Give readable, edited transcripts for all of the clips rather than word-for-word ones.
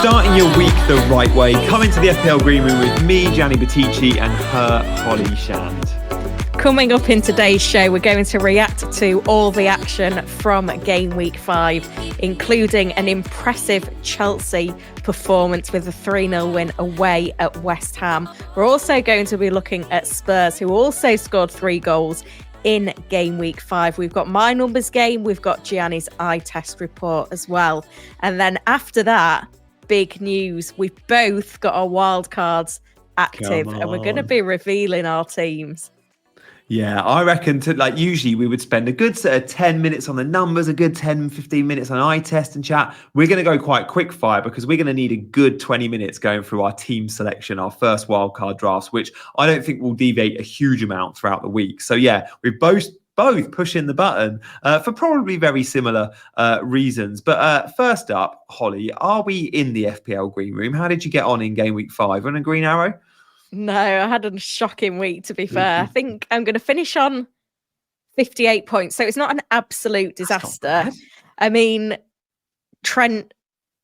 Starting your week the right way. Coming to the FPL Green Room with me, Gianni Batici, and her, Holly Shand. Coming up in today's show, we're going to react to all the action from Game Week 5, including an impressive Chelsea performance with a 3-0 win away at West Ham. We're also going to be looking at Spurs, who also scored 3 goals in Game Week 5. We've got my numbers game, we've got Gianni's eye test report as well. And then after that, big news. We've both got our wildcards active and we're going to be revealing our teams. Yeah, I reckon usually we would spend a good 10 minutes on the numbers, a good 10, 15 minutes on eye test and chat. We're going to go quite quick fire because we're going to need a good 20 minutes going through our team selection, our first wildcard drafts, which I don't think will deviate a huge amount throughout the week. So yeah, we're both pushing the button for probably very similar reasons. But first up, Holly, are we in the FPL Green Room? How did you get on in Game Week 5? On a green arrow? No, I had a shocking week, to be fair. I think I'm going to finish on 58 points. So it's not an absolute disaster. I mean, Trent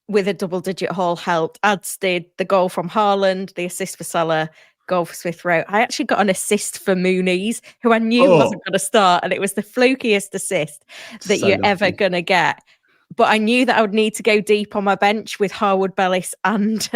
with a double-digit haul helped, as did the goal from Haaland, the assist for Salah, goal for Smith Rowe. I actually got an assist for Muniz, who I knew wasn't going to start, and it was the flukiest assist that you're ever going to get. But I knew that I would need to go deep on my bench with Harwood Bellis and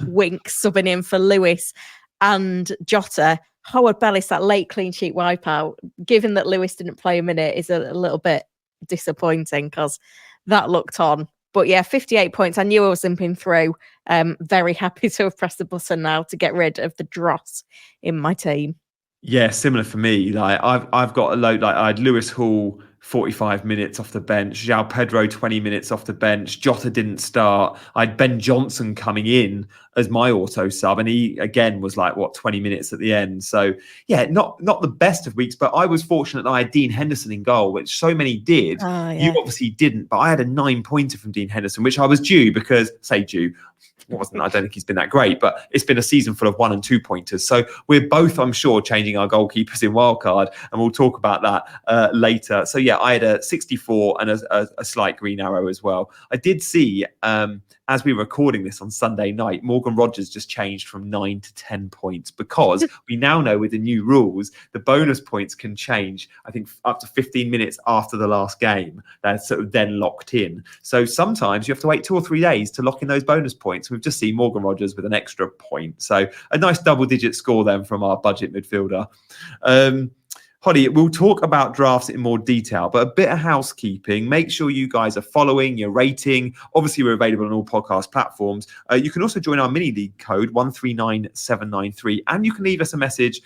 Winks subbing in for Lewis and Jota. Harwood Bellis, that late clean sheet wipeout, given that Lewis didn't play a minute, is a little bit disappointing because that looked on. But yeah, 58 points. I knew I was limping through. Very happy to have pressed the button now to get rid of the dross in my team. Yeah, similar for me. Like I've got a load. Like I had Lewis Hall 45 minutes off the bench, João Pedro 20 minutes off the bench, Jota didn't start. I had Ben Johnson coming in as my auto sub, and he again was like 20 minutes at the end. So yeah, not the best of weeks, but I was fortunate that I had Dean Henderson in goal, which so many did. You obviously didn't, but I had a 9-pointer from Dean Henderson, which I was due because I don't think he's been that great, but it's been a season full of 1 and 2 pointers. So we're both, I'm sure, changing our goalkeepers in wildcard, and we'll talk about that later. So yeah, I had a 64 and a slight green arrow as well. I did see, as we were recording this on Sunday night, Morgan Rogers just changed from 9 to 10 points because we now know with the new rules, the bonus points can change, I think, up to 15 minutes after the last game. They're sort of then locked in. So sometimes you have to wait 2 or 3 days to lock in those bonus points. We've just seen Morgan Rogers with an extra point. So a nice double-digit score then from our budget midfielder. Holly, we'll talk about drafts in more detail, but a bit of housekeeping. Make sure you guys are following, you're rating. Obviously, we're available on all podcast platforms. You can also join our mini league code 139793, and you can leave us a message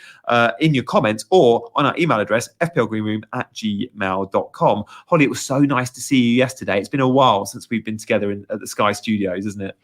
in your comments or on our email address, fplgreenroom@gmail.com. Holly, it was so nice to see you yesterday. It's been a while since we've been together at the Sky Studios, isn't it?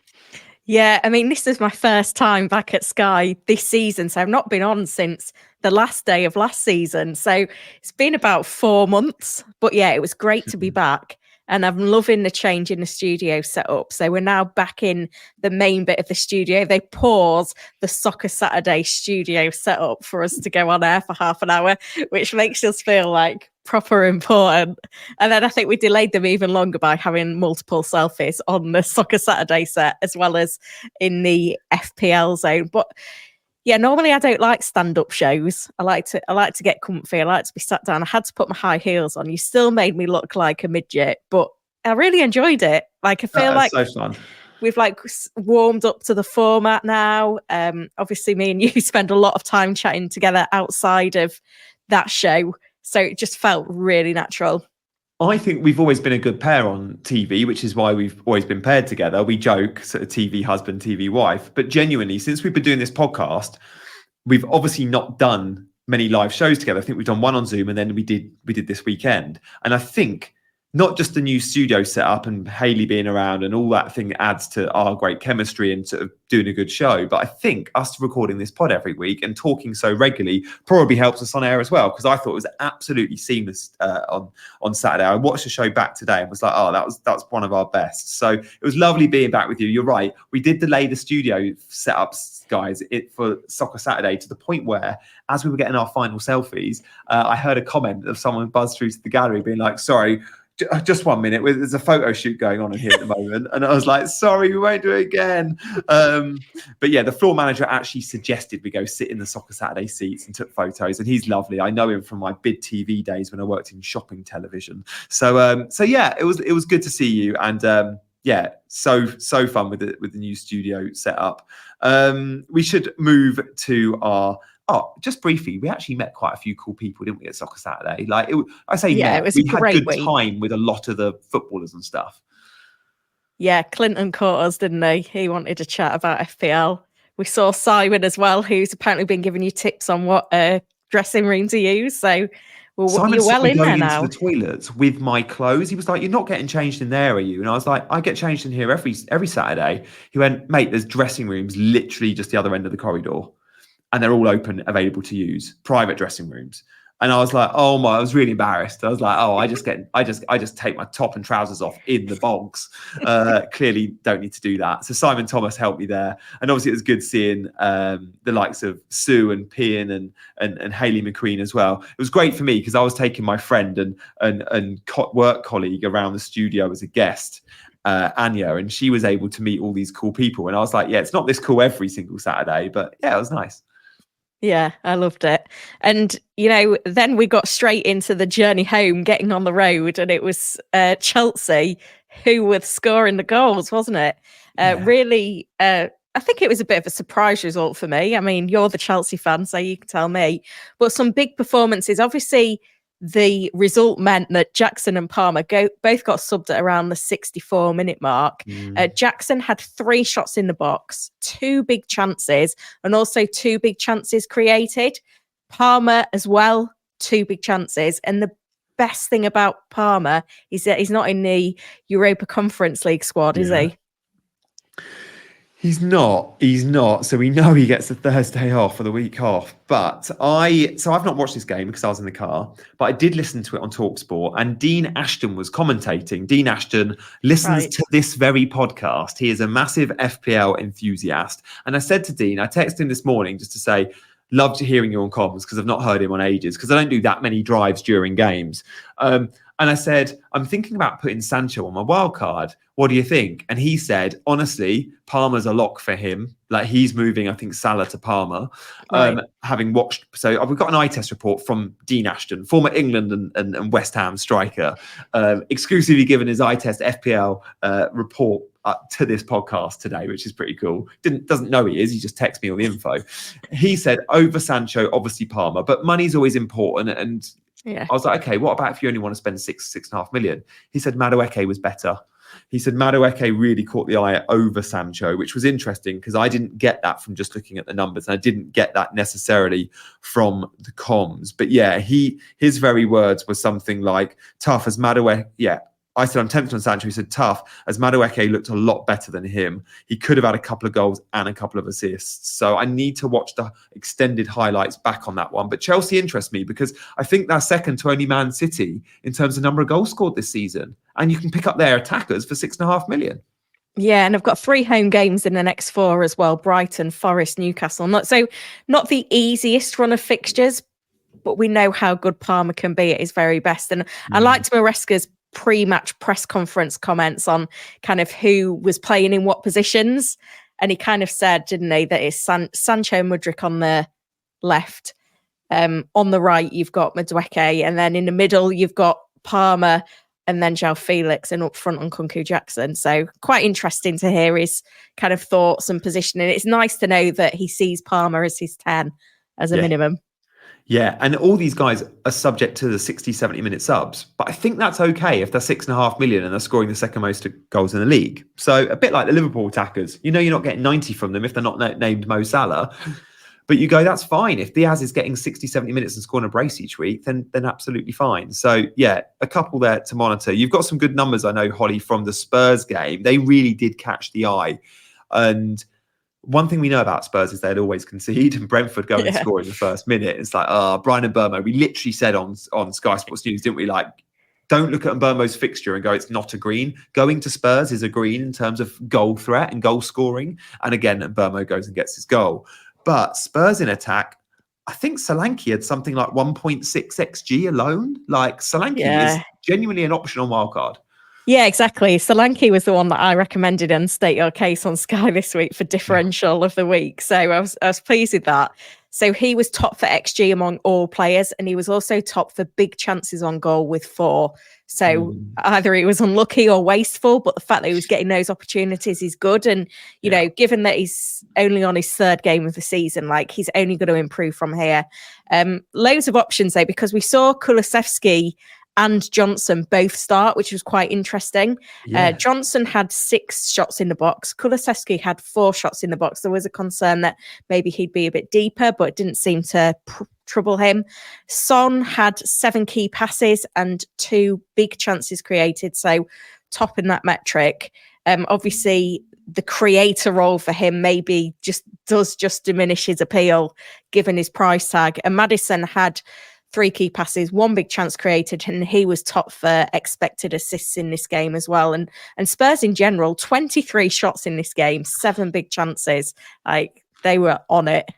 Yeah, I mean, this is my first time back at Sky this season, so I've not been on since the last day of last season. So it's been about 4 months, but yeah, it was great to be back. And I'm loving the change in the studio setup. So we're now back in the main bit of the studio. They pause the Soccer Saturday studio setup for us to go on air for half an hour, which makes us feel like proper important. And then I think we delayed them even longer by having multiple selfies on the Soccer Saturday set as well as in the FPL zone. But yeah, normally I don't like stand-up shows. I like to get comfy. I like to be sat down. I had to put my high heels on. You still made me look like a midget, but I really enjoyed it. Like I feel like so fun. We've warmed up to the format now. Obviously, me and you spend a lot of time chatting together outside of that show, so it just felt really natural. I think we've always been a good pair on TV, which is why we've always been paired together. We joke, sort of TV husband, TV wife. But genuinely, since we've been doing this podcast, we've obviously not done many live shows together. I think we've done one on Zoom, and then we did this weekend. And I think not just the new studio setup and Hayley being around and all that thing adds to our great chemistry and sort of doing a good show, but I think us recording this pod every week and talking so regularly probably helps us on air as well, because I thought it was absolutely seamless on Saturday. I watched the show back today and was like, oh, that's one of our best. So it was lovely being back with you. You're right, we did delay the studio setups, guys, for Soccer Saturday to the point where, as we were getting our final selfies, I heard a comment of someone buzz through to the gallery being like, sorry, just 1 minute. There's a photo shoot going on in here at the moment. And I was like, sorry, we won't do it again. But yeah, the floor manager actually suggested we go sit in the Soccer Saturday seats and took photos. And he's lovely. I know him from my bid TV days when I worked in shopping television. So yeah, it was good to see you. And yeah, so fun with the new studio set up. We should move to our. Oh, just briefly, we actually met quite a few cool people, didn't we, at Soccer Saturday? Like, it was we a had great good time with a lot of the footballers and stuff. Yeah, Clinton caught us, didn't he? He wanted to chat about FPL. We saw Simon as well, who's apparently been giving you tips on what dressing room to use. So Simon you're well in there now. Into the toilets with my clothes. He was like, "You're not getting changed in there, are you?" And I was like, "I get changed in here every Saturday." He went, "Mate, there's dressing rooms literally just the other end of the corridor. And they're all open, available to use, private dressing rooms." And I was like, "Oh my!" I was really embarrassed. I was like, "Oh, I just take my top and trousers off in the bogs. Clearly, don't need to do that." So Simon Thomas helped me there, and obviously it was good seeing the likes of Sue and Pian and Hayley McQueen as well. It was great for me because I was taking my friend and work colleague around the studio as a guest. Anya, and she was able to meet all these cool people. And I was like, yeah, it's not this cool every single Saturday, but yeah, it was nice. Yeah, I loved it. And, then we got straight into the journey home, getting on the road, and it was Chelsea who were scoring the goals, wasn't it? Really, I think it was a bit of a surprise result for me. I mean, you're the Chelsea fan, so you can tell me. But some big performances. Obviously, the result meant that Jackson and Palmer both got subbed at around the 64-minute mark. Jackson had 3 shots in the box, 2 big chances, and also 2 big chances created. Palmer as well, 2 big chances. And the best thing about Palmer is that he's not in the Europa Conference League squad, is he? He's not. So we know he gets the Thursday off or the week off. But I've not watched this game because I was in the car, but I did listen to it on TalkSport, and Dean Ashton was commentating. Dean Ashton listens to this very podcast. He is a massive FPL enthusiast. And I said to Dean, I texted him this morning just to say, loved hearing you on comms because I've not heard him on ages because I don't do that many drives during games. And I said, I'm thinking about putting Sancho on my wildcard. What do you think? And he said, honestly, Palmer's a lock for him. Like, he's moving, I think, Salah to Palmer. Having watched, so we've got an eye test report from Dean Ashton, former England and West Ham striker, exclusively given his eye test FPL report to this podcast today, which is pretty cool. Doesn't know he is. He just texts me all the info. He said over Sancho, obviously Palmer, but money's always important. And I was like, okay, what about if you only want to spend 6.5 million? He said Madueke was better. He said Madueke really caught the eye over Sancho, which was interesting because I didn't get that from just looking at the numbers, and I didn't get that necessarily from the comms. But yeah, his very words were something like, tough as Madueke. Yeah, I said I'm tempted on Sancho. He said tough as Madueke looked a lot better than him. He could have had a couple of goals and a couple of assists. So I need to watch the extended highlights back on that one. But Chelsea interests me because I think they're second to only Man City in terms of number of goals scored this season. And you can pick up their attackers for 6.5 million. Yeah, and I've got 3 home games in the next 4 as well. Brighton, Forest, Newcastle. Not the easiest run of fixtures, but we know how good Palmer can be at his very best. And I liked Maresca's pre-match press conference comments on kind of who was playing in what positions. And he kind of said, didn't he, that it's Sancho Mudryk on the left. On the right, you've got Madueke. And then in the middle, you've got Palmer and then João Felix, and up front on Nkunku Jackson. So quite interesting to hear his kind of thoughts and positioning. It's nice to know that he sees Palmer as his 10 as a minimum. Yeah, and all these guys are subject to the 60, 70-minute subs. But I think that's okay if they're 6.5 million and they're scoring the second most goals in the league. So a bit like the Liverpool attackers. You know you're not getting 90 from them if they're not named Mo Salah. But you go, that's fine. If Diaz is getting 60, 70 minutes and scoring a brace each week, then absolutely fine. So, yeah, a couple there to monitor. You've got some good numbers, I know, Holly, from the Spurs game. They really did catch the eye. And one thing we know about Spurs is they'd always concede, and Brentford go and score in the first minute. It's like, Brian Mbeumo, we literally said on Sky Sports News, didn't we? Like, don't look at Mbeumo's fixture and go, it's not a green. Going to Spurs is a green in terms of goal threat and goal scoring. And again, Mbeumo goes and gets his goal. But Spurs in attack, I think Solanke had something like 1.6 XG alone. Like Solanke is genuinely an option on Wildcard. Yeah, exactly. Solanke was the one that I recommended on State Your Case on Sky this week for differential of the week. So I was pleased with that. So he was top for XG among all players, and he was also top for big chances on goal with 4. So either he was unlucky or wasteful, but the fact that he was getting those opportunities is good. And, you know, given that he's only on his 3rd game of the season, like he's only going to improve from here. Loads of options though, because we saw Kulusevski and Johnson both start, which was quite interesting. Johnson had 6 shots in the box. Kulusevski had 4 shots in the box. There was a concern that maybe he'd be a bit deeper, but it didn't seem to trouble him. Son had 7 key passes and 2 big chances created, so top in that metric. Obviously, the creator role for him maybe does diminish his appeal given his price tag. And Maddison had 3 key passes, 1 big chance created, and he was top for expected assists in this game as well. And Spurs in general, 23 shots in this game, 7 big chances. Like, they were on it.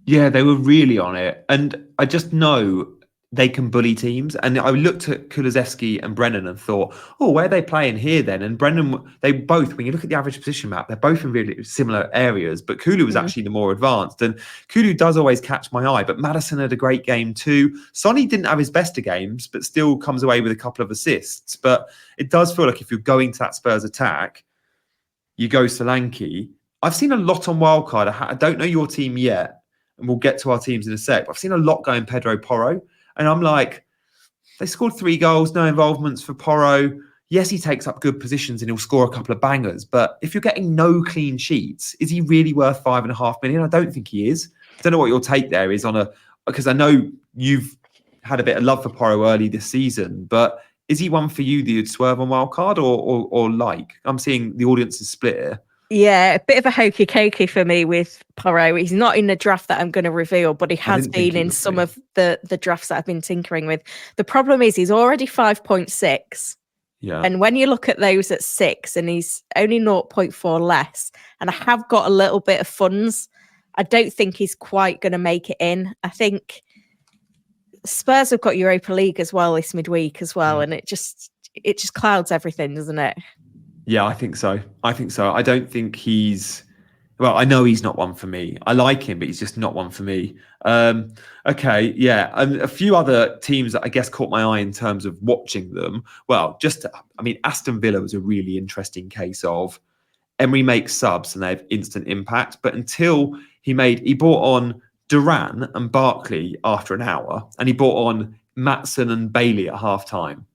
Yeah, they were really on it. And I just know they can bully teams. And I looked at Kulusevski and Brennan and thought, oh, where are they playing here then? And Brennan, they both, when you look at the average position map, they're both in really similar areas. But Kulu was actually the more advanced. And Kulu does always catch my eye. But Maddison had a great game too. Sonny didn't have his best of games, but still comes away with a couple of assists. But it does feel like if you're going to that Spurs attack, you go Solanke. I've seen a lot on Wildcard. I don't know your team yet, and we'll get to our teams in a sec. But I've seen a lot going Pedro Porro. And I'm like, they scored 3 goals, no involvements for Porro. Yes, he takes up good positions and he'll score a couple of bangers. But if you're getting no clean sheets, is he really worth 5.5 million? I don't think he is. I don't know what your take there is because I know you've had a bit of love for Porro early this season, but is he one for you that you'd swerve on Wildcard or like? I'm seeing the audience is split here. Yeah, a bit of a hokey cokey for me with Porro. He's not in the draft that I'm going to reveal, but he has been in some of the drafts that I've been tinkering with. The problem is he's already 5.6. Yeah. And when you look at those at 6 and he's only 0.4 less, and I have got a little bit of funds, I don't think he's quite going to make it in. I think Spurs have got Europa League as well this midweek as well. And it just clouds everything, doesn't it? Yeah, I think so. I don't think well, I know he's not one for me. I like him, but he's just not one for me. Okay, yeah. A few other teams that I guess caught my eye in terms of watching them. Well, Aston Villa was a really interesting case of Emery makes subs and they have instant impact. But until he brought on Duran and Barkley after an hour, and he brought on Maatsen and Bailey at half time.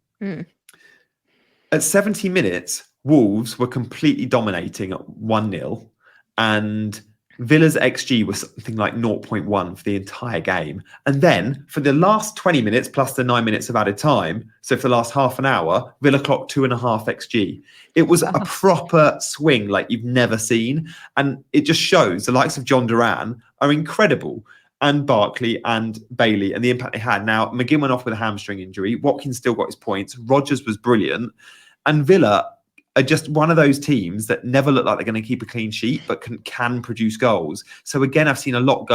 At 70 minutes, Wolves were completely dominating at 1-0, and Villa's XG was something like 0.1 for the entire game. And then for the last 20 minutes, plus the 9 minutes of added time, so for the last half an hour, Villa clocked 2.5 XG. It was a proper swing like you've never seen. And it just shows the likes of John Duran are incredible, and Barkley and Bailey, and the impact they had. Now, McGinn went off with a hamstring injury. Watkins still got his points. Rodgers was brilliant. And Villa are just one of those teams that never look like they're going to keep a clean sheet, but can produce goals. So again, I've seen a lot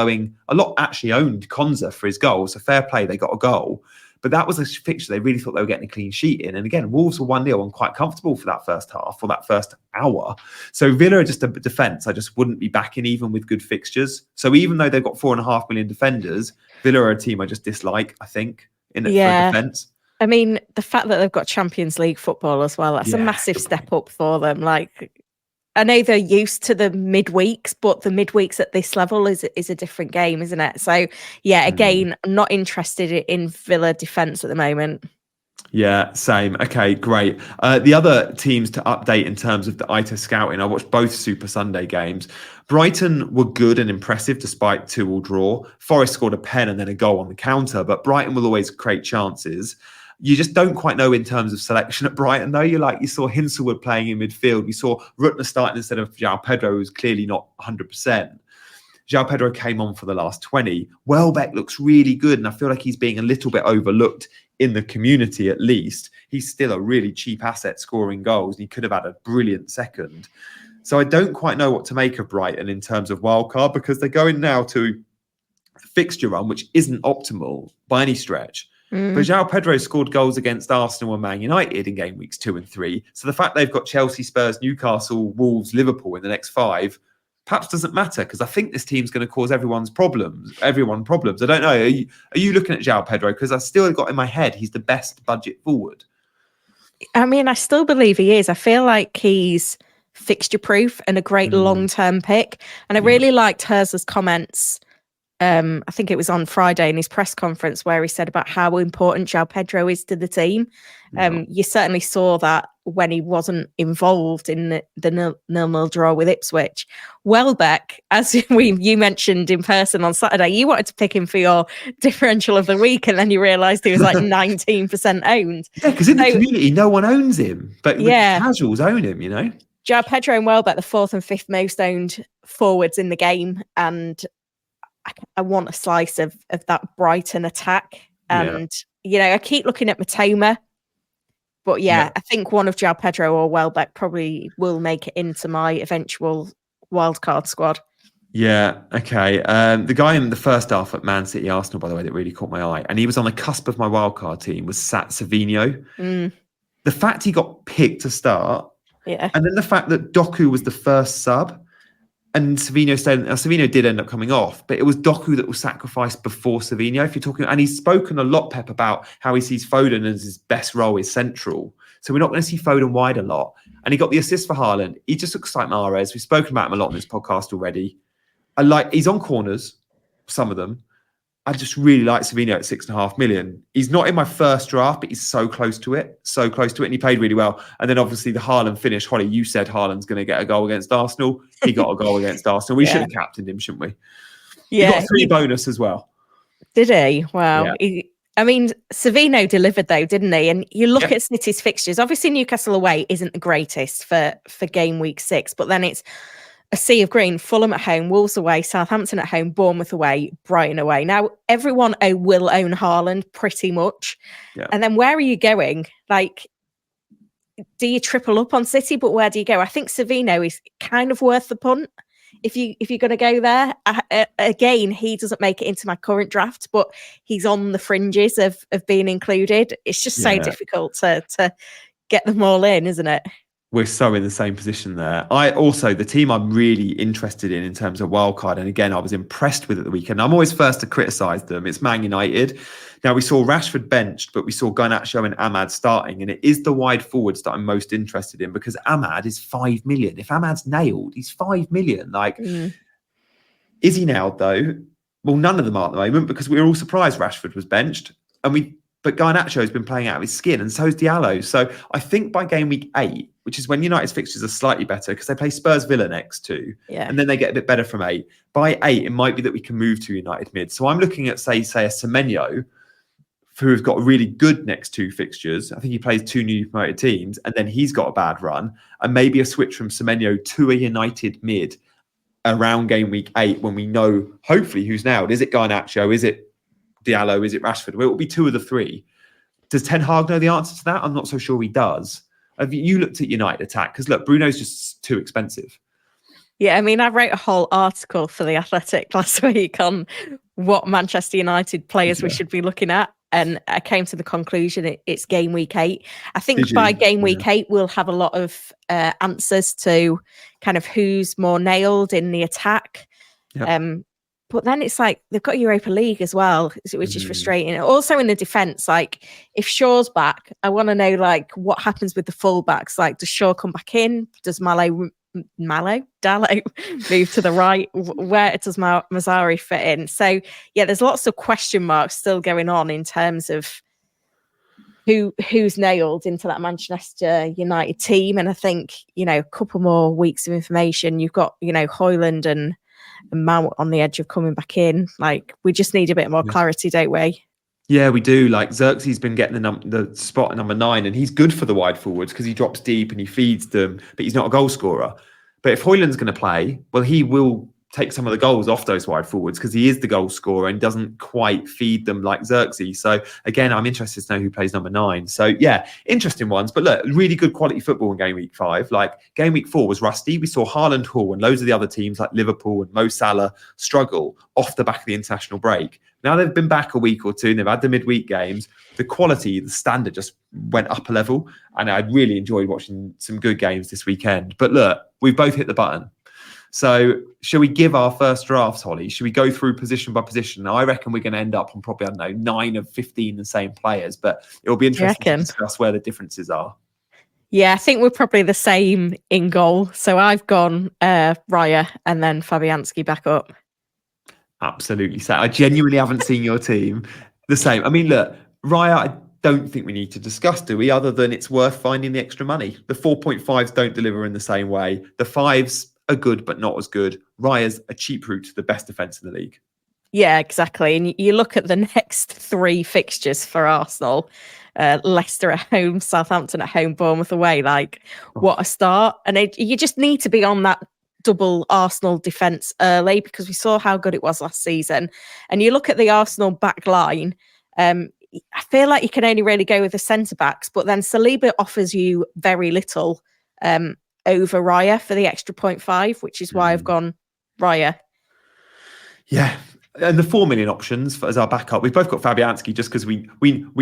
actually owned Konza for his goal. So fair play, they got a goal. But that was a fixture they really thought they were getting a clean sheet in. And again, Wolves were 1-0 and quite comfortable for that first half or that first hour. So Villa are just a defence I just wouldn't be backing even with good fixtures. So even though they've got 4.5 million defenders, Villa are a team I just dislike, I think, for defence. I mean, the fact that they've got Champions League football as well, that's a massive step up for them. Like, I know they're used to the midweeks, but the midweeks at this level is a different game, isn't it? So, yeah, again, I'm not interested in Villa defence at the moment. Yeah, same. Okay, great. The other teams to update in terms of the ITA scouting, I watched both Super Sunday games. Brighton were good and impressive despite 2-2 draw. Forest scored a pen and then a goal on the counter, but Brighton will always create chances. You just don't quite know in terms of selection at Brighton, though. You saw Hinselwood playing in midfield. We saw Rutner starting instead of João Pedro, who's clearly not 100%. João Pedro came on for the last 20. Welbeck looks really good, and I feel like he's being a little bit overlooked in the community, at least. He's still a really cheap asset scoring goals, and he could have had a brilliant second. So I don't quite know what to make of Brighton in terms of wildcard, because they're going now to fixture run, which isn't optimal by any stretch. But João Pedro scored goals against Arsenal and Man United in game weeks 2 and 3. So the fact they've got Chelsea, Spurs, Newcastle, Wolves, Liverpool in the next 5 perhaps doesn't matter, because I think this team's going to cause everyone problems. I don't know. Are you looking at João Pedro? Because I still got in my head he's the best budget forward. I mean, I still believe he is. I feel like he's fixture proof and a great long-term pick. And I really liked Herz's comments. I think it was on Friday in his press conference where he said about how important João Pedro is to the team. You certainly saw that when he wasn't involved in the 0-0 draw with Ipswich. Welbeck, as you mentioned in person on Saturday, you wanted to pick him for your differential of the week, and then you realised he was like 19% owned. Yeah, because in the community, no one owns him, but casuals own him, you know? João Pedro and Welbeck, the 4th and 5th most owned forwards in the game, and I want a slice of that Brighton attack. And, I keep looking at Matoma. But I think one of João Pedro or Welbeck probably will make it into my eventual wildcard squad. Yeah, okay. The guy in the first half at Man City Arsenal, by the way, that really caught my eye, and he was on the cusp of my wildcard team, was Savinho. The fact he got picked to start, and then the fact that Doku was the first sub, and Savinho did end up coming off, but it was Doku that was sacrificed before Savinho. If you're talking, and he's spoken a lot, Pep, about how he sees Foden as his best role is central. So we're not going to see Foden wide a lot. And he got the assist for Haaland. He just looks like Mahrez. We've spoken about him a lot in this podcast already. He's on corners, some of them. I just really like Savinho at 6.5 million. He's not in my first draft, but he's so close to it. And he played really well. And then obviously the Haaland finish. Holly, you said Haaland's going to get a goal against Arsenal. He got a goal against Arsenal. We should have captained him, shouldn't we? Yeah. He got a 3 bonus as well. Did he? Wow. Yeah. Savinho delivered though, didn't he? And you look at City's fixtures. Obviously Newcastle away isn't the greatest for game week 6, but then it's a sea of green: Fulham at home, Wolves away, Southampton at home, Bournemouth away, Brighton away. Now, everyone will own Haaland pretty much. Yeah. And then where are you going? Like, do you triple up on City? But where do you go? I think Savinho is kind of worth the punt if you're going to go there. Again, he doesn't make it into my current draft, but he's on the fringes of being included. It's just so difficult to get them all in, isn't it? We're so in the same position there. The team I'm really interested in terms of wildcard, and again, I was impressed with at the weekend. I'm always first to criticise them. It's Man United. Now, we saw Rashford benched, but we saw Garnacho and Ahmad starting, and it is the wide forwards that I'm most interested in, because Ahmad is 5 million. If Ahmad's nailed, he's 5 million. Is he nailed though? Well, none of them are at the moment, because we were all surprised Rashford was benched, but Garnacho has been playing out of his skin, and so is Diallo. So I think by game week 8, which is when United's fixtures are slightly better, because they play Spurs Villa next too, and then they get a bit better from 8. By 8, it might be that we can move to United mid. So I'm looking at, say a Semenyo, who's got really good next 2 fixtures. I think he plays 2 new promoted teams, and then he's got a bad run, and maybe a switch from Semenyo to a United mid around game week 8, when we know hopefully who's nailed. Is it Garnacho? Is it Diallo? Is it Rashford? Well, it will be 2 of the 3. Does Ten Hag know the answer to that? I'm not so sure he does. Have you looked at United attack? Because look, Bruno's just too expensive. Yeah, I wrote a whole article for The Athletic last week on what Manchester United players we should be looking at. And I came to the conclusion it's game week 8. I think by game week 8, we'll have a lot of answers to kind of who's more nailed in the attack. Yep. But then it's like they've got Europa League as well, which is frustrating. Also in the defence, like if Shaw's back, I want to know like what happens with the fullbacks. Like, does Shaw come back in? Does Dallo move to the right? Where does Mazzari fit in? So yeah, there's lots of question marks still going on in terms of who's nailed into that Manchester United team. And I think, a couple more weeks of information. You've got, Højlund and Mount on the edge of coming back in. Like, we just need a bit more clarity, don't we? Yeah, we do. Like, Xerxes been getting the spot at number 9, and he's good for the wide forwards because he drops deep and he feeds them, but he's not a goal scorer. But if Højlund's going to play, well, he will take some of the goals off those wide forwards because he is the goal scorer and doesn't quite feed them like Xerxes. So again, I'm interested to know who plays number 9. So yeah, interesting ones. But look, really good quality football in game week 5. Like game week 4 was rusty. We saw Haaland, Hall and loads of the other teams like Liverpool and Mo Salah struggle off the back of the international break. Now they've been back a week or two and they've had the midweek games. The quality, the standard just went up a level. And I really enjoyed watching some good games this weekend. But look, we've both hit the button. So shall we give our first drafts, Holly? Should we go through position by position? Now, I reckon we're going to end up on probably, 9 of 15 the same players, but it'll be interesting to discuss where the differences are. Yeah, I think we're probably the same in goal. So I've gone Raya and then Fabianski back up. Absolutely. So I genuinely haven't seen your team the same. I mean, look, Raya, I don't think we need to discuss, do we? Other than it's worth finding the extra money. The 4.5s don't deliver in the same way. The 5s are good, but not as good. Raya's a cheap route to the best defence in the league. Yeah, exactly. And you look at the next 3 fixtures for Arsenal, Leicester at home, Southampton at home, Bournemouth away. Like, what a start. And you just need to be on that double Arsenal defence early because we saw how good it was last season. And you look at the Arsenal back line, I feel like you can only really go with the centre-backs, but then Saliba offers you very little over Raya for the extra 0.5, which is why I've gone Raya. Yeah. And the 4 million options as our backup, we've both got Fabianski just because we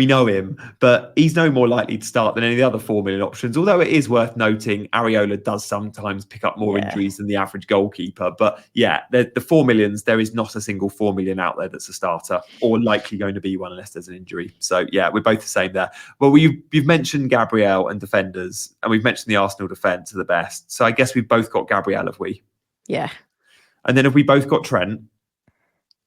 know him, but he's no more likely to start than any of the other 4 million options. Although it is worth noting, Areola does sometimes pick up more injuries than the average goalkeeper. But yeah, the 4 millions, there is not a single 4 million out there that's a starter or likely going to be one unless there's an injury. So yeah, we're both the same there. Well, you've mentioned Gabriel and defenders, and we've mentioned the Arsenal defence are the best. So I guess we've both got Gabriel, have we? Yeah. And then have we both got Trent?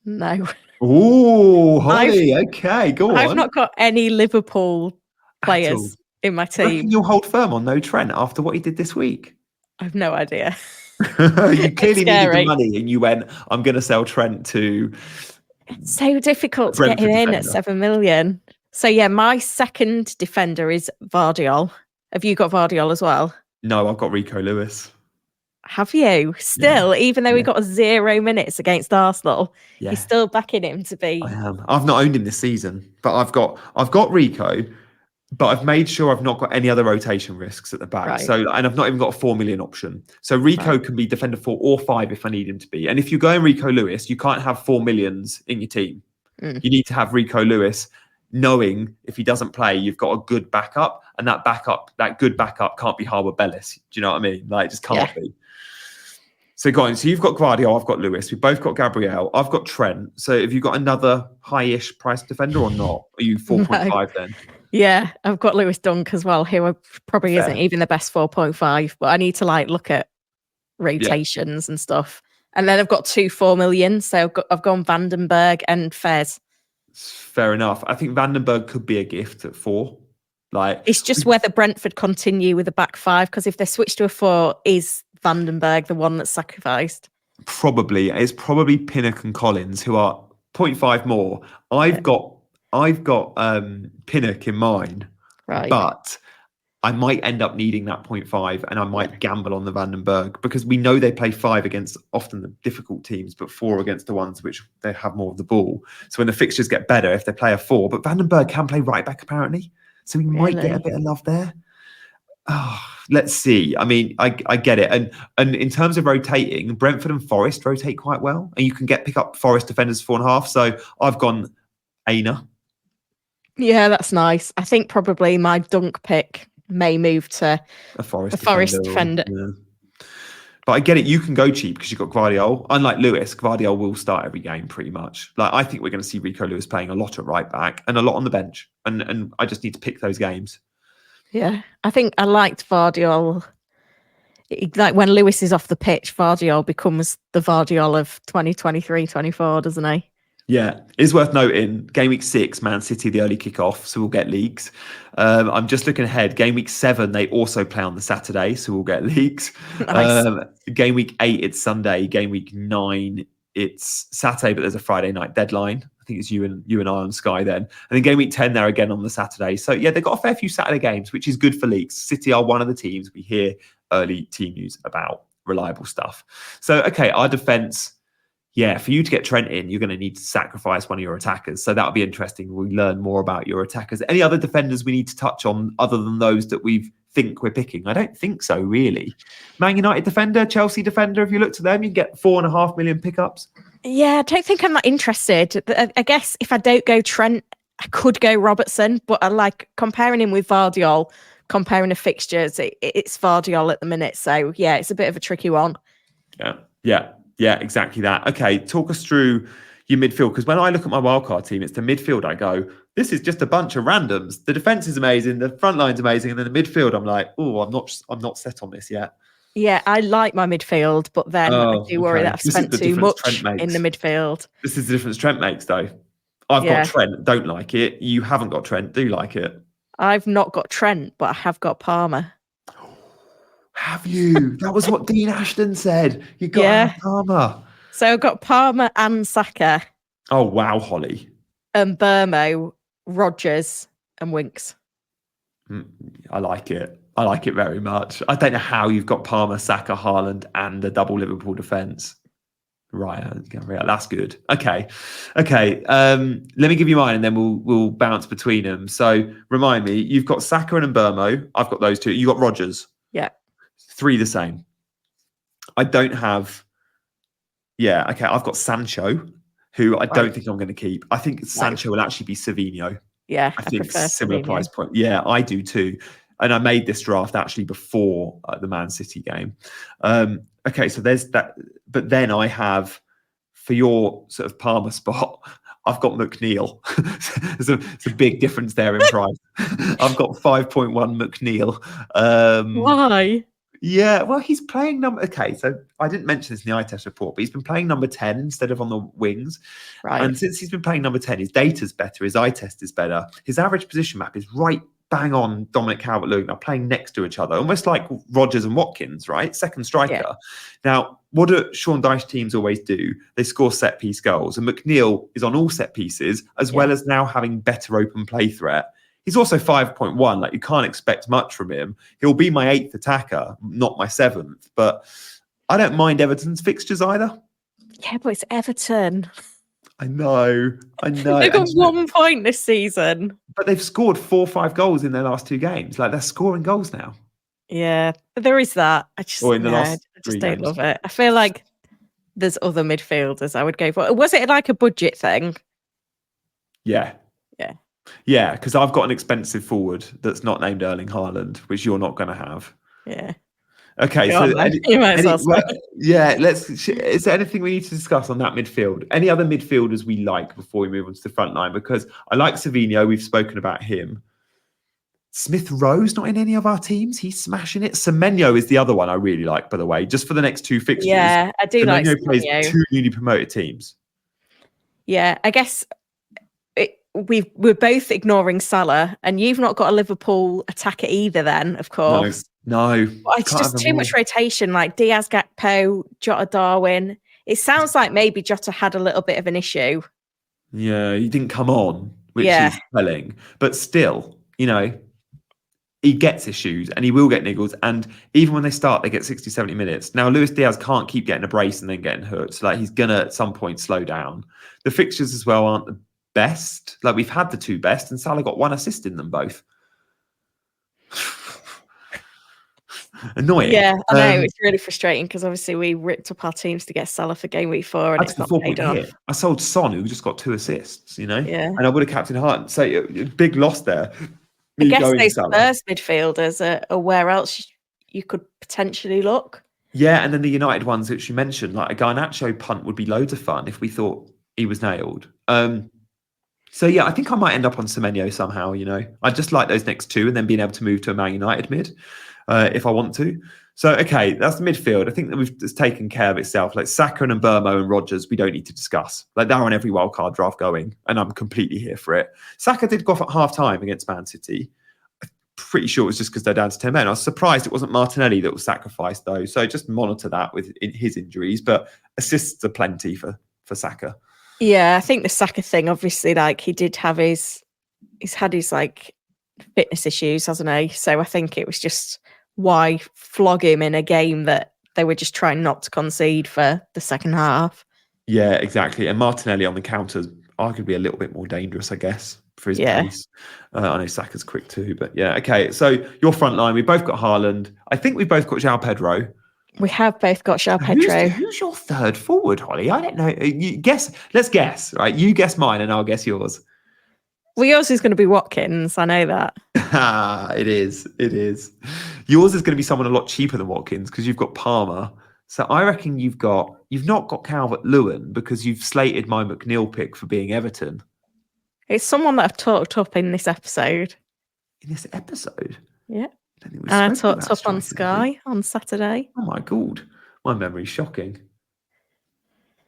No. Oh, Holly. Okay, go on. I've not got any Liverpool players in my team. I reckon you'll hold firm on no Trent after what he did this week. I've no idea. You clearly needed the money and you went, I'm going to sell Trent to... It's so difficult to get him in at 7 million. So yeah, my second defender is Vardiol. Have you got Vardiol as well? No, I've got Rico Lewis. Have you? Still, even though we got 0 minutes against Arsenal, you're still backing him to be... I am. I've not owned him this season, but I've got Rico, but I've made sure I've not got any other rotation risks at the back. Right. So, and I've not even got a 4 million option. So Rico can be defender 4 or 5 if I need him to be. And if you're going Rico Lewis, you can't have 4 millions in your team. You need to have Rico Lewis knowing if he doesn't play, you've got a good backup, and that good backup can't be Harwood Bellis. Do you know what I mean? Like, it just can't be. So go on. So you've got Guardiola, I've got Lewis. We've both got Gabriel. I've got Trent. So have you got another high-ish price defender or not? Are you 4.5 then? Yeah, I've got Lewis Dunk as well, who probably isn't even the best 4.5, but I need to look at rotations and stuff. And then I've got 2 4 million. So I've gone Vandenberg and Fez. Fair enough. I think Vandenberg could be a gift at 4. It's just whether Brentford continue with a back 5, because if they switch to a 4, is Vandenberg the one that's sacrificed? Probably. It's probably Pinnock and Collins who are 0.5 more. I've got Pinnock in mind, but I might end up needing that 0.5 and I might gamble on the Vandenberg because we know they play 5 against often the difficult teams, but 4 against the ones which they have more of the ball. So when the fixtures get better, if they play a 4, but Vandenberg can play right back apparently. So we might get a bit of love there. Oh, let's see. I mean, I get it. And in terms of rotating, Brentford and Forest rotate quite well. And you can pick up Forest defenders 4.5. So I've gone Aina. Yeah, that's nice. I think probably my Dunk pick may move to a Forest defender. Yeah. But I get it. You can go cheap because you've got Guardiola. Unlike Lewis, Guardiola will start every game pretty much. I think we're going to see Rico Lewis playing a lot at right back and a lot on the bench. And I just need to pick those games. Yeah, I think I liked Vardiol. When Lewis is off the pitch, Vardiol becomes the Vardiol of 2023-24, doesn't he? Yeah, it's worth noting, game week 6, Man City, the early kickoff, so we'll get leagues. I'm just looking ahead. Game week 7, they also play on the Saturday, so we'll get leagues. Nice. Game week 8, it's Sunday. Game week 9, it's Saturday, but there's a Friday night deadline. I think it's you and I on Sky then. And then game week 10, they're again on the Saturday. So yeah, they've got a fair few Saturday games, which is good for leagues. City are one of the teams we hear early team news about. reliable stuff. So, okay, our defence, yeah, for you to get Trent in, you're going to need to sacrifice one of your attackers. So that'll be interesting. We learn more about your attackers. Any other defenders we need to touch on other than those that we think we're picking? I don't think so, really. Man United defender, Chelsea defender, if you look to them, you can get 4.5 million pickups. Yeah, I don't think I'm that interested. I guess if I don't go Trent, I could go Robertson, but I like comparing him with Vardiol, comparing the fixtures, it's Vardiol at the minute. So, yeah, it's a bit of a tricky one. Yeah, exactly that. Okay, talk us through your midfield, because when I look at my wildcard team, it's the midfield I go, this is just a bunch of randoms. The defense is amazing, the front line's amazing, and then the midfield, I'm like, oh, I'm not set on this yet. Yeah, I like my midfield, but then I do worry that I've spent too much in the midfield. This is the difference Trent makes, though. I've got Trent, don't like it. You haven't got Trent, do like it. I've not got Trent, but I have got Palmer. Have you? That was what Dean Ashton said. You got Palmer. So I've got Palmer and Saka. Oh, wow, Holly. And Burmo, Rodgers and Winks. I like it. I like it very much. I don't know how you've got Palmer, Saka, Haaland and a double Liverpool defence. Right, that's good. Okay. Let me give you mine, and then we'll bounce between them. So remind me, you've got Saka and Burmo. I've got those two. You got Rodgers. Yeah. 3 the same. I don't have. Yeah. Okay. I've got Sancho, who I don't think I'm going to keep. I think Sancho will actually be Savinho. Yeah, I think similar Savinho. Price point. Yeah, I do too. And I made this draft actually before the Man City game. Okay, so there's that. But then I have, for your sort of Palmer spot, I've got McNeil. There's a big difference there in price. I've got 5.1 McNeil. Why? Yeah, well, he's playing number. Okay, so I didn't mention this in the eye test report, but he's been playing number 10 instead of on the wings. Right. And since he's been playing number 10, his data's better, his eye test is better. His average position map is right bang on Dominic Calvert-Lewin are playing next to each other, almost like Rodgers and Watkins, right? Second striker. Yeah. Now, what do Sean Dyche teams always do? They score set piece goals, and McNeil is on all set pieces, as well as now having better open play threat. He's also 5.1. Like, you can't expect much from him. He'll be my 8th attacker, not my 7th. But I don't mind Everton's fixtures either. Yeah, but it's Everton. I know. They've got 1 point this season. But they've scored 4 or 5 goals in their last 2 games. Like, they're scoring goals now. Yeah, there is that. I just don't love it. I feel like there's other midfielders I would go for. Was it like a budget thing? Yeah, because I've got an expensive forward that's not named Erling Haaland, which you're not going to have. Yeah. Okay, is there anything we need to discuss on that midfield? Any other midfielders we like before we move on to the front line? Because I like Savinho, we've spoken about him. Smith Rowe's not in any of our teams. He's smashing it. Semenyo is the other one I really like, by the way, just for the next 2 fixtures. Yeah, I do like Semenyo. Plays 2 newly promoted teams. Yeah, I guess we're both ignoring Salah, and you've not got a Liverpool attacker either then, of course. No. It's just too much rotation, like Diaz, Gakpo, Jota, Darwin. It sounds like maybe Jota had a little bit of an issue. Yeah, he didn't come on, which is telling. But still, he gets issues and he will get niggles. And even when they start, they get 60, 70 minutes. Now, Luis Diaz can't keep getting a brace and then getting hurt. So, he's going to, at some point, slow down. The fixtures as well aren't the best. We've had the 2 best, and Salah got 1 assist in them both. Annoying. Yeah, I know. It's really frustrating because obviously we ripped up our teams to get Salah for game week 4 and it's not paid off. I sold Son, who just got 2 assists, Yeah. And I would have captained Hart. So big loss there. I guess those Spurs midfielders are where else you could potentially look. Yeah, and then the United ones which you mentioned, like a Garnacho punt would be loads of fun if we thought he was nailed. So yeah, I think I might end up on Semenyo somehow, I just like those next 2 and then being able to move to a Man United mid. If I want to. So, okay, that's the midfield. I think that it's taken care of itself. Like Saka and Burmo and Rodgers, we don't need to discuss. They're on every wildcard draft going, and I'm completely here for it. Saka did go off at half-time against Man City. I'm pretty sure it was just because they're down to 10 men. I was surprised it wasn't Martinelli that was sacrificed, though. So just monitor that with his injuries. But assists are plenty for Saka. Yeah, I think the Saka thing, obviously, he did have he's had his fitness issues, hasn't he? So I think it was just, why flog him in a game that they were just trying not to concede for the second half. Yeah, exactly. And Martinelli on the counters arguably a little bit more dangerous, I guess, for his pace. I know Saka's quick too, but yeah. Okay, so your front line, we both got Haaland. I think we've both got João Pedro. We have both got João Pedro. Who's your third forward, Holly? I don't know. You guess. Let's guess, right? You guess mine and I'll guess yours. Well, yours is going to be Watkins. I know that. It is. It is. Yours is going to be someone a lot cheaper than Watkins because you've got Palmer. So I reckon you've not got Calvert-Lewin because you've slated my McNeil pick for being Everton. It's someone that I've talked up in this episode. In this episode? Yeah. And I talked up on Sky on Saturday. Oh my God. My memory's shocking.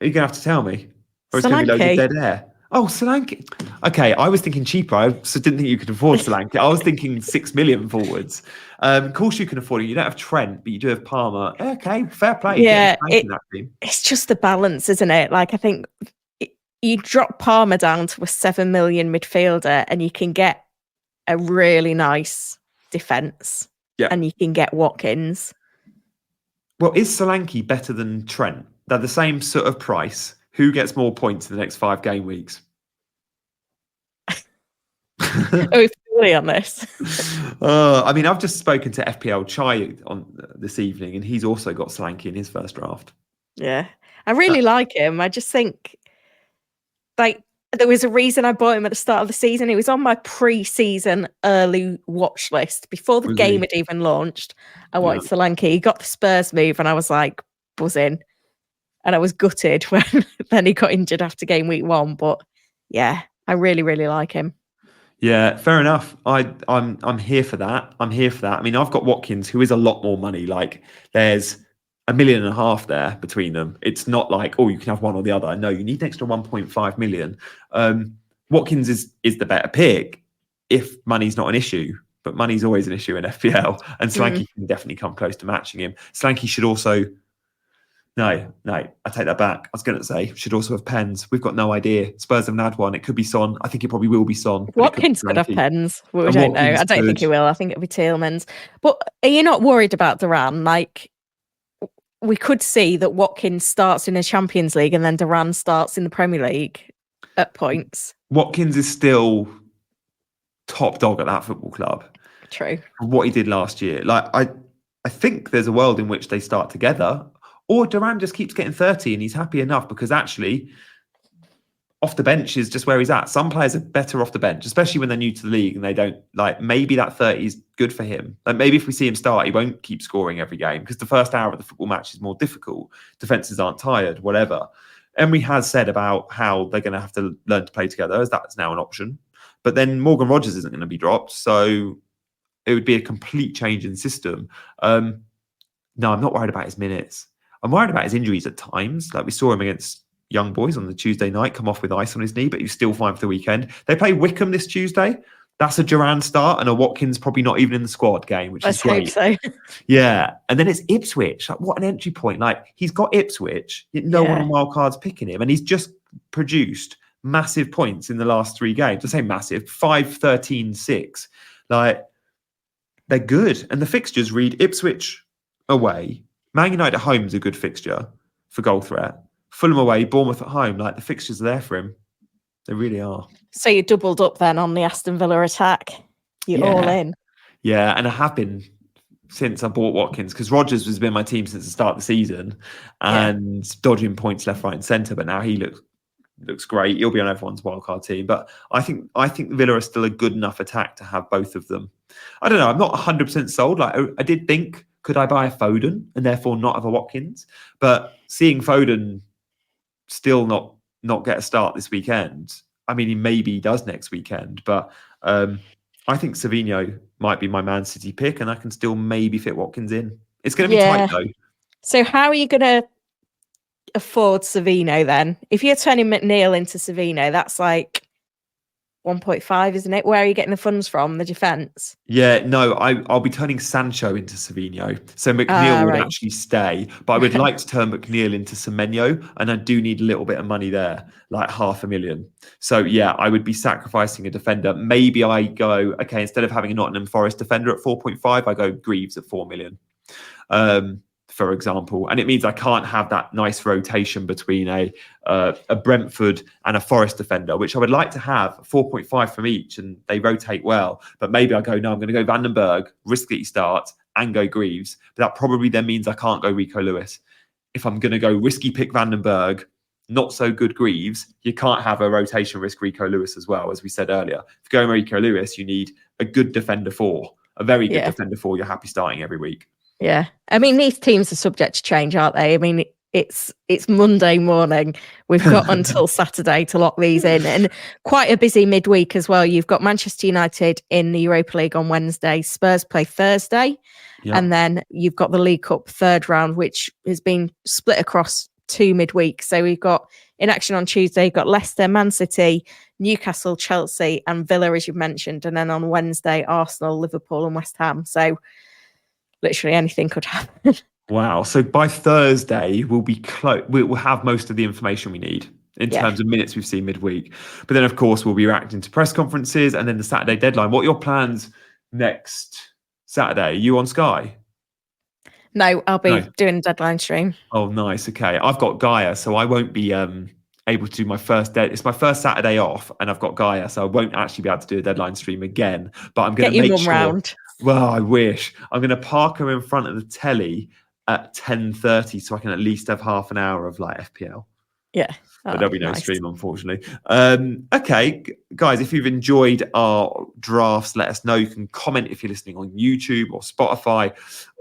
Are you going to have to tell me? Or it's going to be loads of dead air? Oh, Solanke. Okay, I was thinking cheaper. I didn't think you could afford Solanke. I was thinking 6 million forwards. Of course you can afford it. You don't have Trent, but you do have Palmer. Okay, fair play. Yeah, it's just the balance, isn't it? Like, I think you drop Palmer down to a 7 million midfielder and you can get a really nice defence. Yeah. And you can get Watkins. Well, is Solanke better than Trent? They're the same sort of price. Who gets more points in the next 5 game weeks? Are we fully on this? I mean, I've just spoken to FPL Chai on this evening, and he's also got Solanke in his first draft. Yeah, I really like him. I just think, like, there was a reason I bought him at the start of the season. He was on my pre-season early watch list before the game had even launched. I wanted Solanke. He got the Spurs move, and I was like buzzing. And I was gutted when then he got injured after game week 1. But yeah, I really, really like him. Yeah, fair enough. I'm here for that. I mean, I've got Watkins, who is a lot more money. Like, there's $1.5 million there between them. It's not like, oh, you can have one or the other. No, you need an extra 1.5 million. Watkins is the better pick if money's not an issue. But money's always an issue in FPL. And Solanke can definitely come close to matching him. Solanke should also... No, I take that back. I was going to say, should also have pens. We've got no idea. Spurs haven't had one. It could be Son. I think it probably will be Son. Watkins could have pens. Well, we don't know. I don't think he will. I think it'll be Tielemans. But are you not worried about Duran? Like, we could see that Watkins starts in the Champions League and then Duran starts in the Premier League at points. Watkins is still top dog at that football club. True. What he did last year. Like, I think there's a world in which they start together. Or Duran just keeps getting 30 and he's happy enough because actually off the bench is just where he's at. Some players are better off the bench, especially when they're new to the league and they don't like, maybe that 30 is good for him. Like maybe if we see him start, he won't keep scoring every game because the first hour of the football match is more difficult. Defenses aren't tired, whatever. Emery has said about how they're going to have to learn to play together, as that's now an option. But then Morgan Rogers isn't going to be dropped. So it would be a complete change in system. No, I'm not worried about his minutes. I'm worried about his injuries at times. Like we saw him against Young Boys on the Tuesday night, come off with ice on his knee, but he was still fine for the weekend. They play Wickham this Tuesday. That's a Duran start and a Watkins probably not even in the squad game, which is great. Hope so. Yeah. And then it's Ipswich. Like what an entry point. Like he's got Ipswich. No one on Wildcard's picking him. And he's just produced massive points in the last 3 games. I say massive, 5, 13, 6. Like they're good. And the fixtures read Ipswich away. Man United at home is a good fixture for goal threat. Fulham away, Bournemouth at home. Like the fixtures are there for him. They really are. So you doubled up then on the Aston Villa attack. You're all in. Yeah, and I have been since I bought Watkins because Rodgers has been my team since the start of the season and dodging points left, right, and centre. But now he looks great. He'll be on everyone's wildcard team. But I think Villa are still a good enough attack to have both of them. I don't know. I'm not 100% sold. Like I did think, could I buy a Foden and therefore not have a Watkins? But seeing Foden still not get a start this weekend. I mean, he maybe does next weekend, but I think Savinho might be my Man City pick, and I can still maybe fit Watkins in. It's going to be tight though. So how are you going to afford Savinho then? If you're turning McNeil into Savinho, that's like 1.5, isn't it? Where are you getting the funds from? The defence? Yeah, no, I'll be turning Sancho into Savinho. So McNeil would actually stay, but I would like to turn McNeil into Semenyo, and I do need a little bit of money there, like 500,000. So yeah, I would be sacrificing a defender. Maybe I go, okay, instead of having a Nottingham Forest defender at 4.5, I go Greaves at 4 million. for example, and it means I can't have that nice rotation between a Brentford and a Forest defender, which I would like to have 4.5 from each, and they rotate well. But maybe I go, no, I'm going to go Vandenberg, risk that he starts, and go Greaves. But that probably then means I can't go Rico Lewis. If I'm going to go risky pick Vandenberg, not so good Greaves, you can't have a rotation risk Rico Lewis as well, as we said earlier. If you're going Rico Lewis, you need a good defender 4, a very good defender 4. You're happy starting every week. Yeah. I mean, these teams are subject to change, aren't they? I mean, it's Monday morning. We've got until Saturday to lock these in, and quite a busy midweek as well. You've got Manchester United in the Europa League on Wednesday. Spurs play Thursday. And then you've got the League Cup third round, which has been split across 2 midweek. So we've got in action on Tuesday, you've got Leicester, Man City, Newcastle, Chelsea, and Villa, as you've mentioned. And then on Wednesday, Arsenal, Liverpool, and West Ham. So literally anything could happen. Wow. So by Thursday, we'll be close. We'll have most of the information we need in terms of minutes we've seen midweek. But then, of course, we'll be reacting to press conferences and then the Saturday deadline. What are your plans next Saturday? Are you on Sky? No, I'll be doing a deadline stream. Oh, nice. Okay. I've got Gaia, so I won't be able to do my first day. It's my first Saturday off, and I've got Gaia, so I won't actually be able to do a deadline stream again. But I'm going to make sure. Round. Well, I wish. I'm going to park her in front of the telly at 10:30, so I can at least have half an hour of like FPL. Yeah. But there'll be no stream, unfortunately. Okay, guys, if you've enjoyed our drafts, let us know. You can comment if you're listening on YouTube or Spotify,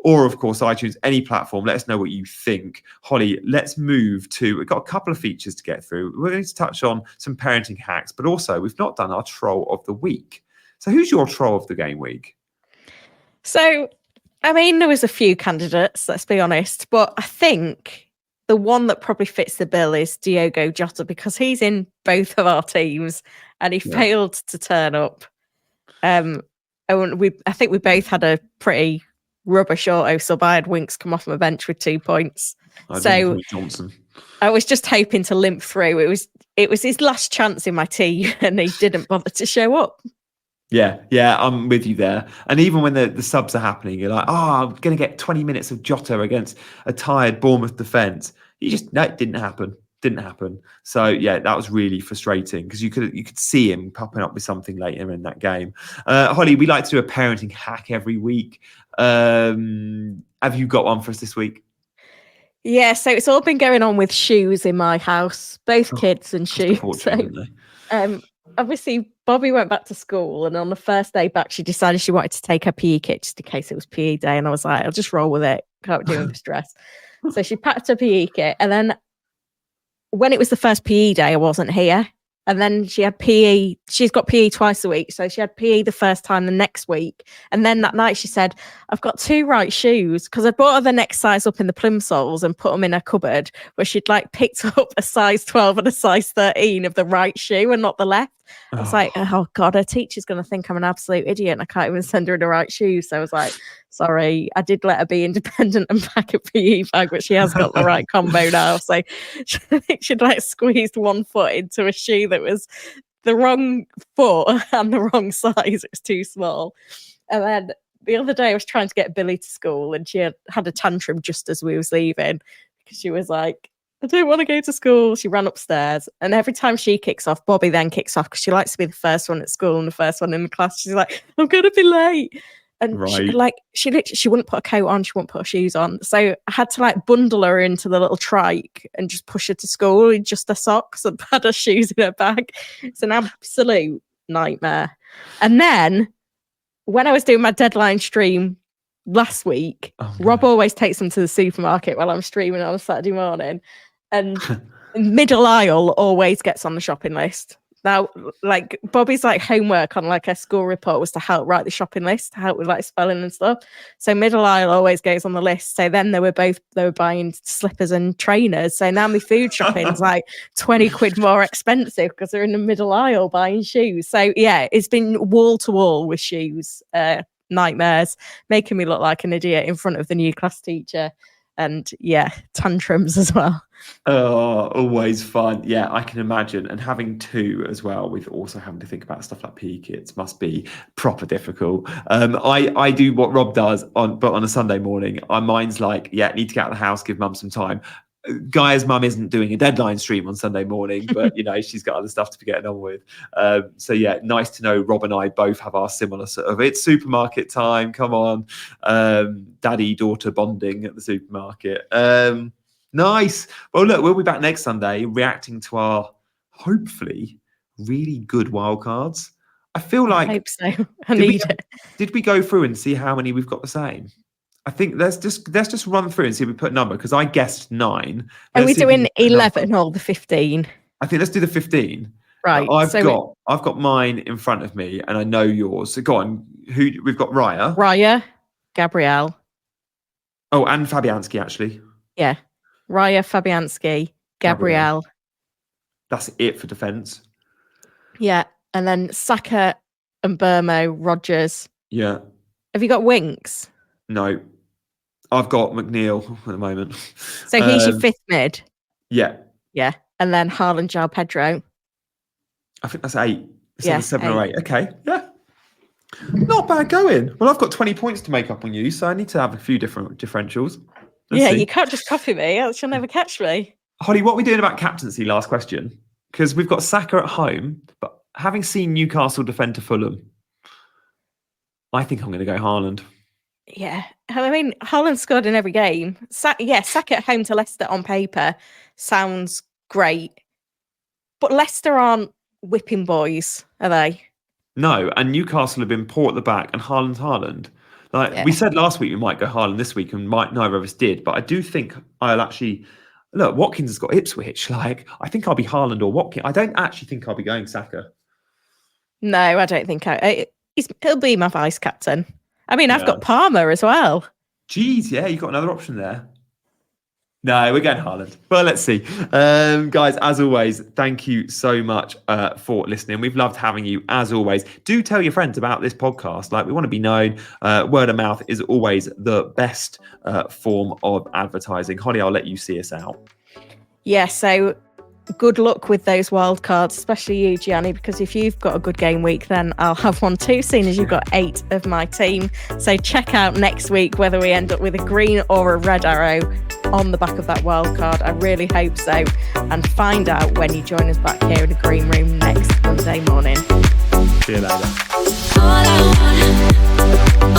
or of course iTunes, any platform. Let us know what you think. Holly, let's move to, we've got a couple of features to get through. We're going to touch on some parenting hacks, but also we've not done our troll of the week. So who's your troll of the game week? So, I mean, there was a few candidates, let's be honest, but I think the one that probably fits the bill is Diogo Jota, because he's in both of our teams and he failed to turn up. I think we both had a pretty rubbish auto sub. I had Winks come off my bench with 2 points. Johnson. I was just hoping to limp through. It was his last chance in my team and he didn't bother to show up. Yeah, I'm with you there. And even when the subs are happening, you're like, I'm going to get 20 minutes of Jota against a tired Bournemouth defence. It didn't happen. So, yeah, that was really frustrating because you could see him popping up with something later in that game. Holly, we like to do a parenting hack every week. Have you got one for us this week? Yeah, so it's all been going on with shoes in my house, both kids and shoes. So, obviously, Bobby went back to school, and on the first day back, she decided she wanted to take her PE kit just in case it was PE day. And I was like, I'll just roll with it. Can't do it with stress. So she packed her PE kit. And then when it was the first PE day, I wasn't here. And then she had PE. She's got PE twice a week. So she had PE the first time the next week. And then that night she said, I've got 2 right shoes, because I bought her the next size up in the plimsolls and put them in her cupboard, where she'd like picked up a size 12 and a size 13 of the right shoe and not the left. I was like, oh God, her teacher's going to think I'm an absolute idiot and I can't even send her the right shoes. So I was like, sorry, I did let her be independent and pack a PE bag, but she has got the right combo now. So I think she'd like squeezed one foot into a shoe that was the wrong foot and the wrong size. It was too small. And then the other day I was trying to get Billy to school and she had a tantrum just as we was leaving because she was like, I don't want to go to school. She ran upstairs, and every time she kicks off, Bobby then kicks off because she likes to be the first one at school and the first one in the class. She's like, I'm going to be late. And she wouldn't put a coat on. She wouldn't put her shoes on. So I had to like bundle her into the little trike and just push her to school with just her socks and had her shoes in her bag. It's an absolute nightmare. And then when I was doing my deadline stream last week, Rob always takes them to the supermarket while I'm streaming on a Saturday morning. And middle aisle always gets on the shopping list. Now, like Bobby's like homework on like her school report was to help write the shopping list, to help with like spelling and stuff. So middle aisle always goes on the list. So then they were buying slippers and trainers. So now my food shopping's like 20 quid more expensive because they're in the middle aisle buying shoes. So yeah, it's been wall to wall with shoes. Nightmares, making me look like an idiot in front of the new class teacher. and tantrums as well. Oh, always fun. Yeah, I can imagine. And having 2 as well, with also having to think about stuff like PE kits must be proper difficult. I do what Rob does but on a Sunday morning. Mine's like, need to get out of the house, give mum some time. Guy's mum isn't doing a deadline stream on Sunday morning, but she's got other stuff to be getting on with. Nice to know Rob and I both have our similar sort of, it's supermarket time, come on, daddy daughter bonding at the supermarket. Nice. Well, look, we'll be back next Sunday reacting to our hopefully really good wildcards. I feel like I hope so. I need it. Did we go through and see how many we've got the same? I think let's just run through and see if we put a number, because I guessed 9. Are we doing 11 or the 15? I think let's do the 15. Right. I've got mine in front of me, and I know yours. So go on. Who we've got? Raya, Gabriel. Oh, and Fabianski actually. Yeah, Raya, Fabianski, Gabriel. That's it for defence. Yeah, and then Saka and Burmo, Rodgers. Yeah. Have you got Winks? No. I've got McNeil at the moment. So he's your 5th mid? Yeah. Yeah. And then Haaland, João Pedro? I think that's 8. 7 or 8. Okay. Yeah. Not bad going. Well, I've got 20 points to make up on you, so I need to have a few different differentials. Let's see. You can't just copy me, else you'll never catch me. Holly, what are we doing about captaincy? Last question. Because we've got Saka at home, but having seen Newcastle defend to Fulham, I think I'm going to go Haaland. Yeah, I mean, Haaland scored in every game. Saka at home to Leicester on paper sounds great. But Leicester aren't whipping boys, are they? No, and Newcastle have been poor at the back, and Haaland. We said last week we might go Haaland this week, and neither of us did. But I do think I'll actually... Look, Watkins has got Ipswich. I think I'll be Haaland or Watkins. I don't actually think I'll be going Saka. No, I don't think he'll be my vice captain. I mean, I've got Palmer as well. Jeez, yeah, you've got another option there. No, we're going Haaland. Well, let's see. Guys, as always, thank you so much for listening. We've loved having you, as always. Do tell your friends about this podcast. We want to be known. Word of mouth is always the best form of advertising. Holly, I'll let you see us out. Yeah, so good luck with those wild cards, especially you, Gianni, because if you've got a good game week, then I'll have one too, seeing as you've got 8 of my team. So check out next week whether we end up with a green or a red arrow on the back of that wild card. I really hope so. And find out when you join us back here in the Green Room next Monday morning. See you later. All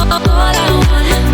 I want